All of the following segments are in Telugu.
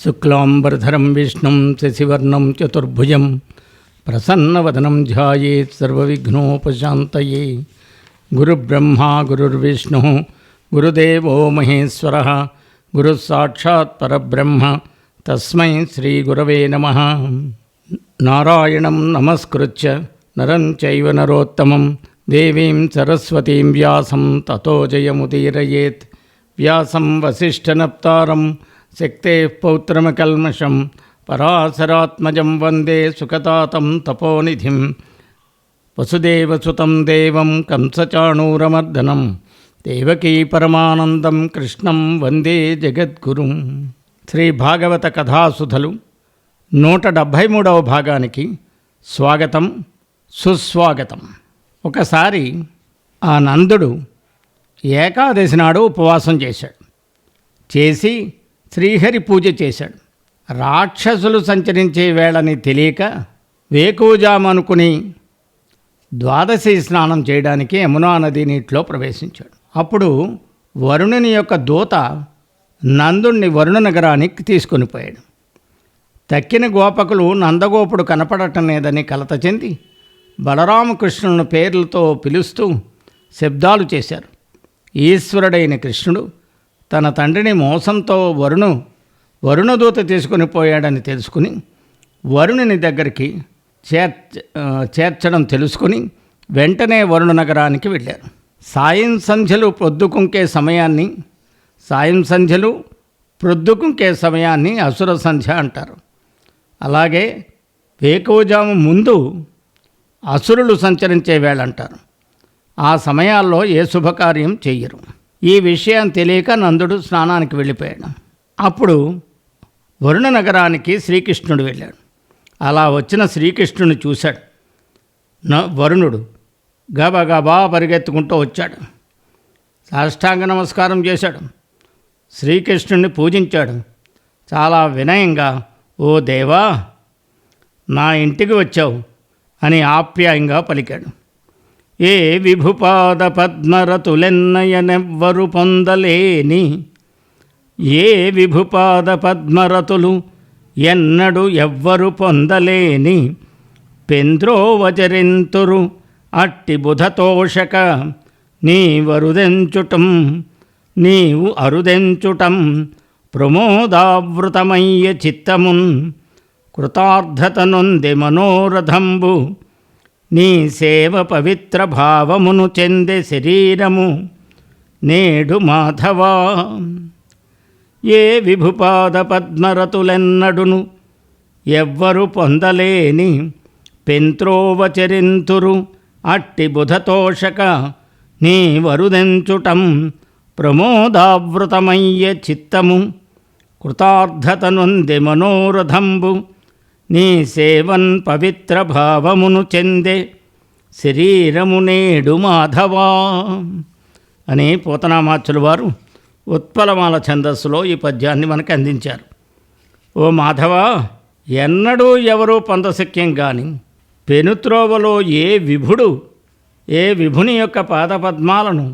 శుక్లాంబరధరం విష్ణుం శశివర్ణం చతుర్భుజం ప్రసన్నవదనం ధ్యాయేత్ సర్వవిఘ్నోపశాంతయే. గురుబ్రహ్మా గురుర్విష్ణు గురుదేవో మహేశ్వరః గురుస్సాక్షాత్ పరబ్రహ్మ తస్మై శ్రీగురవే నమః. నారాయణం నమస్కృత్య నరం చైవ నరోత్తమం దేవీం సరస్వతీం వ్యాసం తతో జయముదీరయేత్. వ్యాసం వసిష్ఠనప్తారం శక్తేః పౌత్రమకల్మషం పరాశరాత్మజం వందే సుఖతాతం తపోనిధిం. వసుదేవసుతం దేవం కంసచాణూరమర్దనం దేవకీ పరమానందం కృష్ణం వందే జగద్గురుం. శ్రీ భాగవత కథాసుధలు 173వ భాగానికి స్వాగతం సుస్వాగతం. ఒకసారి ఆ నందుడు ఏకాదశి నాడు ఉపవాసం చేసి శ్రీహరి పూజ చేశాడు. రాక్షసులు సంచరించే వేళని తెలియక వేకువజామనుకుని ద్వాదశి స్నానం చేయడానికి యమునా నది నీటిలో ప్రవేశించాడు. అప్పుడు వరుణుని యొక్క దూత నందుణ్ణి వరుణ నగరానికి తీసుకొని పోయాడు. తక్కిన గోపకులు నందగోపుడు కనపడటం లేదని కలత చెంది బలరామకృష్ణులను పేర్లతో పిలుస్తూ శబ్దాలు చేశారు. ఈశ్వరుడైన కృష్ణుడు తన తండ్రిని మోసంతో వరుణదూత తీసుకుని పోయాడని తెలుసుకుని వరుణుని దగ్గరికి చేర్చడం తెలుసుకుని వెంటనే వరుణ నగరానికి వెళ్ళారు. సాయం సంధ్యలు ప్రొద్దుకుంకే సమయాన్ని అసుర సంధ్య అంటారు. అలాగే వేకువజాము ముందు అసురులు సంచరించే వేళ అంటారు. ఆ సమయాల్లో ఏ శుభకార్యం చెయ్యరు. ఈ విషయం తెలియక నందుడు స్నానానికి వెళ్ళిపోయాడు. అప్పుడు వరుణ నగరానికి శ్రీకృష్ణుడు వెళ్ళాడు. అలా వచ్చిన శ్రీకృష్ణుని చూశాడు. వరుణుడు గబగబా పరిగెత్తుకుంటూ వచ్చాడు. సాష్టాంగ నమస్కారం చేశాడు. శ్రీకృష్ణుడిని పూజించాడు. చాలా వినయంగా, ఓ దేవా, నా ఇంటికి వచ్చావు అని ఆప్యాయంగా పలికాడు. ఏ విభుపాద పద్మరతులెన్నయనెవ్వరు పొందలేని, ఏ విభుపాద పద్మరతులు ఎన్నడు ఎవ్వరు పొందలేని, పెంద్రోవచరింతురు అట్టి బుధతోషక నీవు అరుదెంచుటం ప్రమోదావృతమయ్య చిత్తమున్ కృతార్థత నొందె మనోరథంబు నీ సేవ పవిత్ర భావమును చెందే శరీరము నేడు మాధవా. ఏ విభుపాద పద్మరతులెన్నడును ఎవ్వరు పొందలేని, పెంత్రోవచరింతురు అట్టి బుధతోషక నీ వరుదెంచుటం ప్రమోదావృతమయ్య చిత్తము కృతార్థత నొందె మనోరథంబు నీ సేవన్ పవిత్ర భావమును చెందే శరీరము నేడు మాధవా అని పోతనామాచ్యుల వారు ఉత్పలమాల ఛందస్సులో ఈ పద్యాన్ని మనకు అందించారు. ఓ మాధవా, ఎన్నడూ ఎవరూ పొందశక్యం కానీ పెనుత్రోవలో ఏ విభుని యొక్క పాదపద్మాలను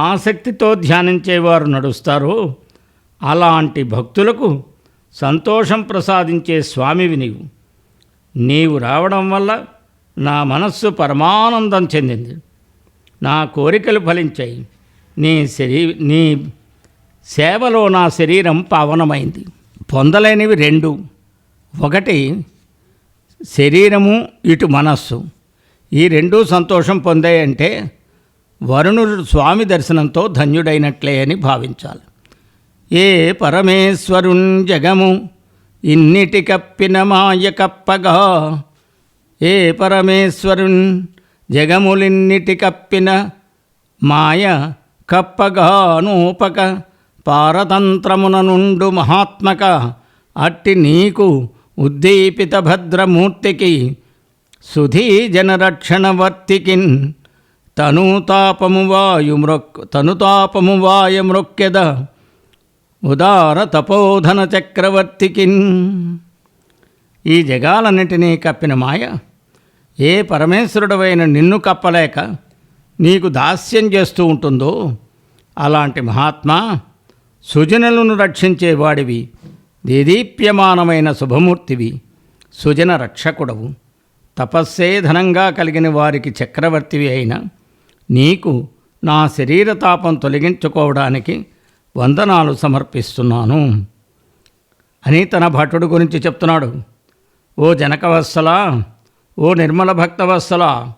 ఆసక్తితో ధ్యానించేవారు నడుస్తారో అలాంటి భక్తులకు సంతోషం ప్రసాదించే స్వామివి నీవు రావడం వల్ల నా మనస్సు పరమానందం చెందింది. నా కోరికలు ఫలించాయి. నీ సేవలో నా శరీరం పావనమైంది. పొందలేనివి రెండు. ఒకటి శరీరము, ఇటు మనస్సు. ఈ రెండూ సంతోషం పొందాయంటే వరుణుడు స్వామి దర్శనంతో ధన్యుడైనట్లే అని భావించాలి. ఏ పరమేశ్వరున్ జగము ఇన్నిటి కప్పిన మాయ కప్పగా, ఏ పరమేశ్వరున్ జగములిన్నిటి కప్పిన మాయ కప్పగా నూపక పారతంత్రమున నుండు మహాత్మక అట్టి నీకు ఉద్దీపిత భద్రమూర్తికి సుధీ జనరక్షణవర్తికిన్ తనుతాపము వాయమృక్కెద ఉదార తపోధన చక్రవర్తికిన్. ఈ జగాలన్నిటినీ కప్పిన మాయ ఏ పరమేశ్వరుడవైన నిన్ను కప్పలేక నీకు దాస్యం చేస్తూ ఉంటుందో అలాంటి మహాత్మా సుజనులను రక్షించేవాడివి దేదీప్యమానమైన శుభమూర్తివి, సుజన రక్షకుడవు, తపస్సే ధనంగా కలిగిన వారికి చక్రవర్తివి అయిన నీకు నా శరీర తాపం తొలగించుకోవడానికి వందనాలు సమర్పిస్తున్నాను అని తన భటుడు గురించి చెప్తున్నాడు. ఓ జనకవత్సలా, ఓ నిర్మల భక్తవత్సలా,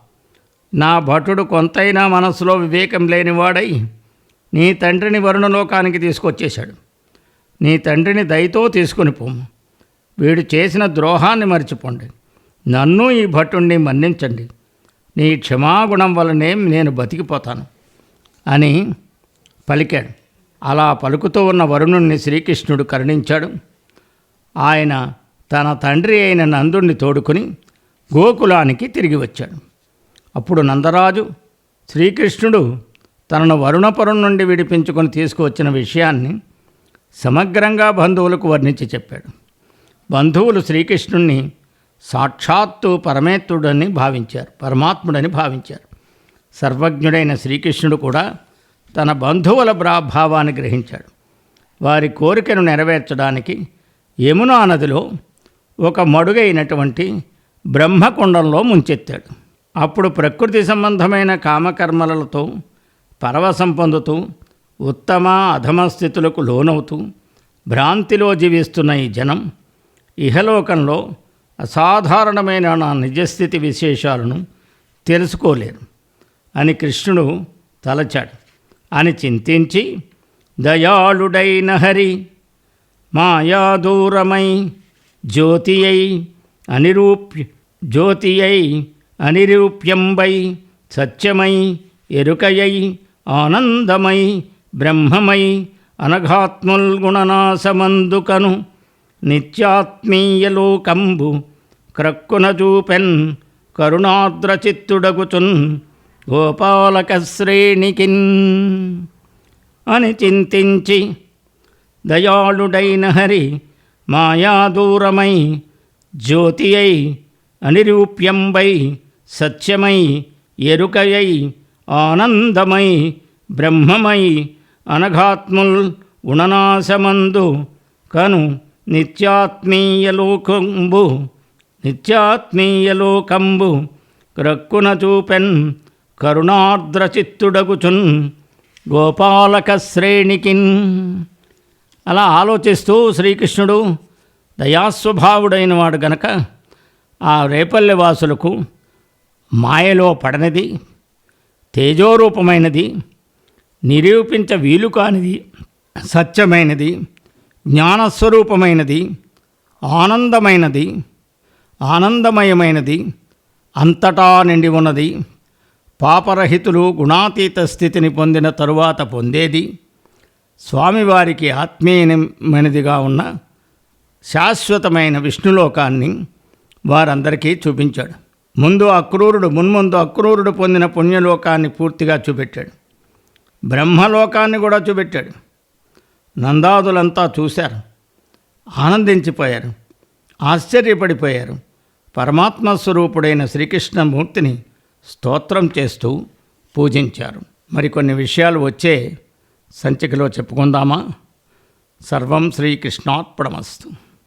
నా భటుడు కొంతైనా మనసులో వివేకం లేనివాడై నీ తండ్రిని వరుణలోకానికి తీసుకొచ్చేశాడు. నీ తండ్రిని దయతో తీసుకుని పోము. వీడు చేసిన ద్రోహాన్ని మర్చిపోండి. నన్ను ఈ భటుణ్ణి మన్నించండి. నీ క్షమాగుణం వల్లనే నేను బతికిపోతాను అని పలికాడు. అలా పలుకుతూ ఉన్న వరుణుణ్ణి శ్రీకృష్ణుడు కరుణించాడు. ఆయన తన తండ్రి అయిన నందుణ్ణి తోడుకుని గోకులానికి తిరిగి వచ్చాడు. అప్పుడు నందరాజు శ్రీకృష్ణుడు తనను వరుణపురం నుండి విడిపించుకొని తీసుకువచ్చిన విషయాన్ని సమగ్రంగా బంధువులకు వర్ణించి చెప్పాడు. బంధువులు శ్రీకృష్ణుణ్ణి సాక్షాత్తు పరమాత్ముడని భావించారు. సర్వజ్ఞుడైన శ్రీకృష్ణుడు కూడా తన బంధువుల భావాన్ని గ్రహించాడు. వారి కోరికను నెరవేర్చడానికి యమునా నదిలో ఒక మడుగైనటువంటి బ్రహ్మకుండంలో ముంచెత్తాడు. అప్పుడు ప్రకృతి సంబంధమైన కామకర్మలతో పరవశం పొందుతూ ఉత్తమ అధమ స్థితులకు లోనవుతూ భ్రాంతిలో జీవిస్తున్న ఈ జనం ఇహలోకంలో అసాధారణమైన నా నిజస్థితి విశేషాలను తెలుసుకోలేరు అని కృష్ణుడు తలచాడు. అని చింతించి దయాళుడైన హరి మాయాదూరమై జ్యోతియై అనిరూప్యంబై సత్యమై ఎరుకయై ఆనందమై బ్రహ్మమై అనఘాత్ముల్గుణనాశమందుకను నిత్యాత్మీయలోకంబు క్రక్కున చూపెన్ కరుణాద్రచిత్తుడగుచున్ గోపాలక శ్రేణికిన్ అని చింతించి దయాళుడైన హరి మాయాదూరమై జ్యోతియై అనిరూప్యంబై సత్యమై ఎరుకయై ఆనందమై బ్రహ్మమై అనఘాత్ముల్ గుణనాశమందు కను నిత్యాత్మీయలోకంబు క్రక్కున చూపెన్ కరుణార్ద్రచిత్తుడగుచున్ గోపాలక శ్రేణికిన్. అలా ఆలోచిస్తూ శ్రీకృష్ణుడు దయాస్వభావుడైన వాడు గనక ఆ రేపల్లె వాసులకు మాయలో పడనిది, తేజోరూపమైనది, నిరూపించ వీలు కానిది, సత్యమైనది, జ్ఞానస్వరూపమైనది, ఆనందమయమైనది, అంతటా నిండి ఉన్నది, పాపరహితులు గుణాతీత స్థితిని పొందిన తరువాత పొందేది, స్వామివారికి ఆత్మీయమైనదిగా ఉన్న శాశ్వతమైన విష్ణులోకాన్ని వారందరికీ చూపించాడు. మున్ముందు అక్రూరుడు పొందిన పుణ్యలోకాన్ని పూర్తిగా చూపెట్టాడు. బ్రహ్మలోకాన్ని కూడా చూపెట్టాడు. నందాదులంతా చూశారు, ఆనందించిపోయారు, ఆశ్చర్యపడిపోయారు. పరమాత్మస్వరూపుడైన శ్రీకృష్ణమూర్తిని స్తోత్రం చేస్తూ పూజించారు. మరికొన్ని విషయాలు వచ్చే సంచికలో చెప్పుకుందామా? సర్వం శ్రీకృష్ణార్పణమస్తు.